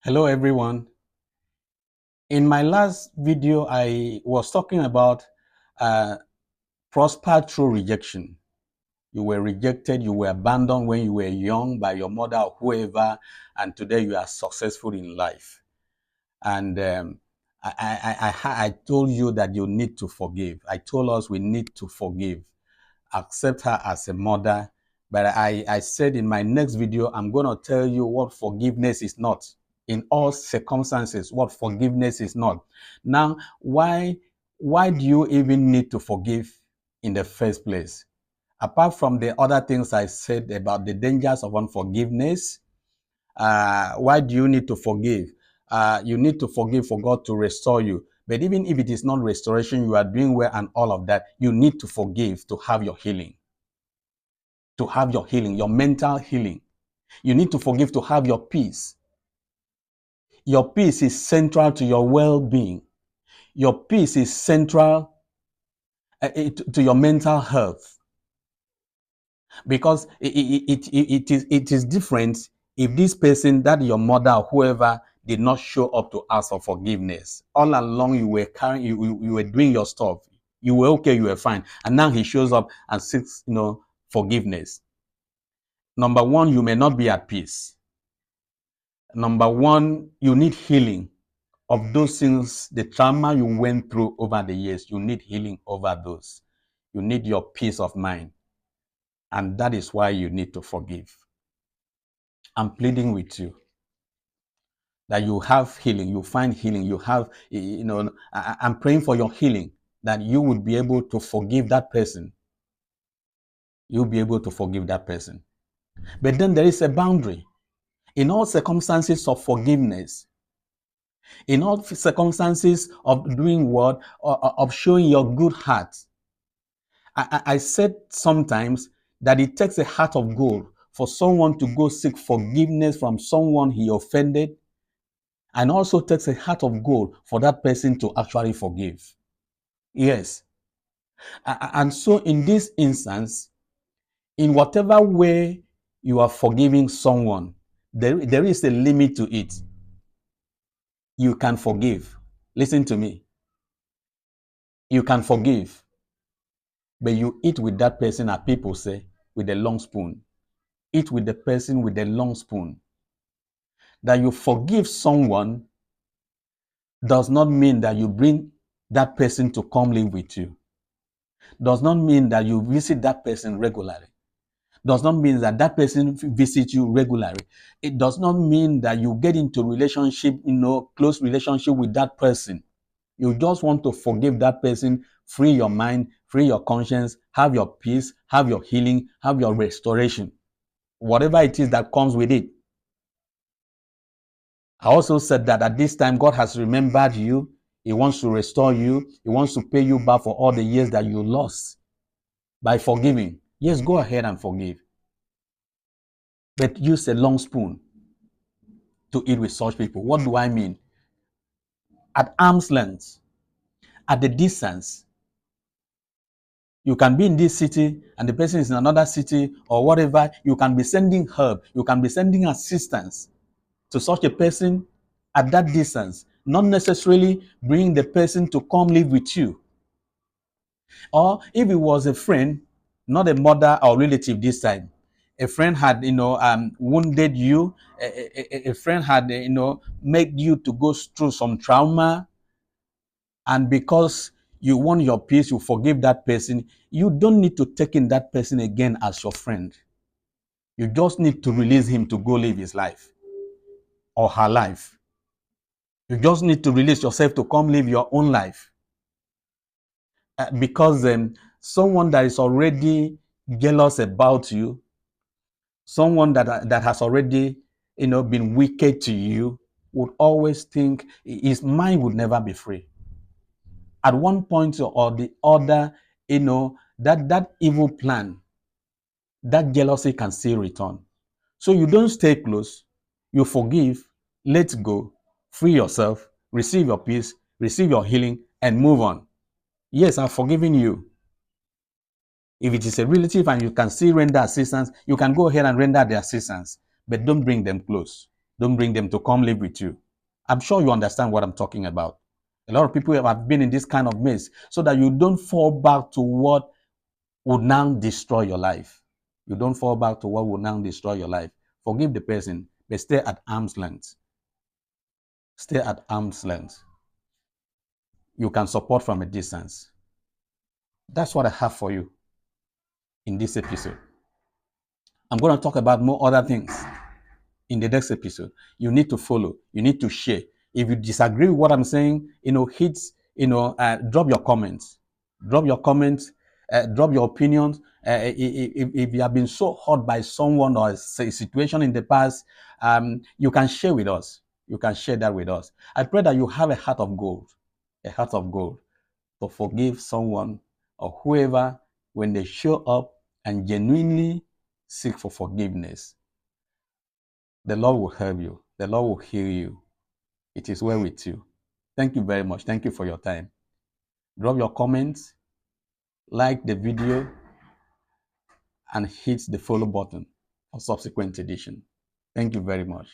Hello everyone. In my last video, I was talking about uh, prosper through rejection. You were rejected, you were abandoned when you were young by your mother or whoever, and today you are successful in life. And I told you that you need to forgive. I told us we need to forgive, accept her as a mother. But I said in my next video, I'm going to tell you what forgiveness is not. In all circumstances, what forgiveness is not. Now, why do you even need to forgive in the first place? Apart from the other things I said about the dangers of unforgiveness, why do you need to forgive? You need to forgive for God to restore you. But even if it is not restoration, you are doing well and all of that, you need to forgive to have your healing. To have your healing, your mental healing. You need to forgive to have your peace. Your peace is central to your well-being. Your peace is central to your mental health, because it is different if this person, that your mother or whoever, did not show up to ask for forgiveness. All along you were carrying, you were doing your stuff. You were okay, you were fine. And now he shows up and seeks, forgiveness. Number one, you may not be at peace. Number one, you need healing of those things, the trauma you went through over the years. You need healing over those. You need your peace of mind. And that is why you need to forgive. I'm pleading with you that you have healing, you find healing, you have, I'm praying for your healing, that you would be able to forgive that person. You'll be able to forgive that person. But then there is a boundary. In all circumstances of forgiveness, in all circumstances of doing what, of showing your good heart, I said sometimes that it takes a heart of gold for someone to go seek forgiveness from someone he offended, and also takes a heart of gold for that person to actually forgive. Yes. And so in this instance, in whatever way you are forgiving someone, there is a limit to it. You can forgive. Listen to me. You can forgive, but you eat with that person, as people say, with a long spoon. Eat with the person with a long spoon. That you forgive someone does not mean that you bring that person to come live with you. Does not mean that you visit that person regularly. Does not mean that that person visits you regularly. It does not mean that you get into relationship, close relationship with that person. You just want to forgive that person, free your mind, free your conscience, have your peace, have your healing, have your restoration. Whatever it is that comes with it. I also said that at this time, God has remembered you. He wants to restore you. He wants to pay you back for all the years that you lost by forgiving. Yes, go ahead and forgive. But use a long spoon to eat with such people. What do I mean? At arm's length, at the distance. You can be in this city and the person is in another city or whatever. You can be sending help. You can be sending assistance to such a person at that distance. Not necessarily bring the person to come live with you. Or if it was a friend, not a mother or relative this time, a friend had, wounded you, a friend had, made you to go through some trauma, and because you want your peace, you forgive that person, you don't need to take in that person again as your friend. You just need to release him to go live his life or her life. You just need to release yourself to come live your own life. Because someone that is already jealous about you, someone that has already, been wicked to you, would always think his mind would never be free. At one point or the other, that evil plan, that jealousy can still return. So you don't stay close. You forgive, let go, free yourself, receive your peace, receive your healing, and move on. Yes, I've forgiven you. If it is a relative and you can still render assistance, you can go ahead and render the assistance, but don't bring them close. Don't bring them to come live with you. I'm sure you understand what I'm talking about. A lot of people have been in this kind of mess so that you don't fall back to what would now destroy your life. You don't fall back to what will now destroy your life. Forgive the person, but stay at arm's length. Stay at arm's length. You can support from a distance. That's what I have for you in this episode. I'm going to talk about more other things in the next episode. You need to follow. You need to share. If you disagree with what I'm saying, drop your comments. Drop your comments. Drop your opinions. If you have been so hurt by someone or a situation in the past, you can share with us. You can share that with us. I pray that you have a heart of gold to forgive someone or whoever when they show up and genuinely seek for forgiveness. The Lord will help you. The Lord will heal you. It is well with you. Thank you very much. Thank you for your time. Drop your comments, like the video, and hit the follow button for subsequent edition. Thank you very much.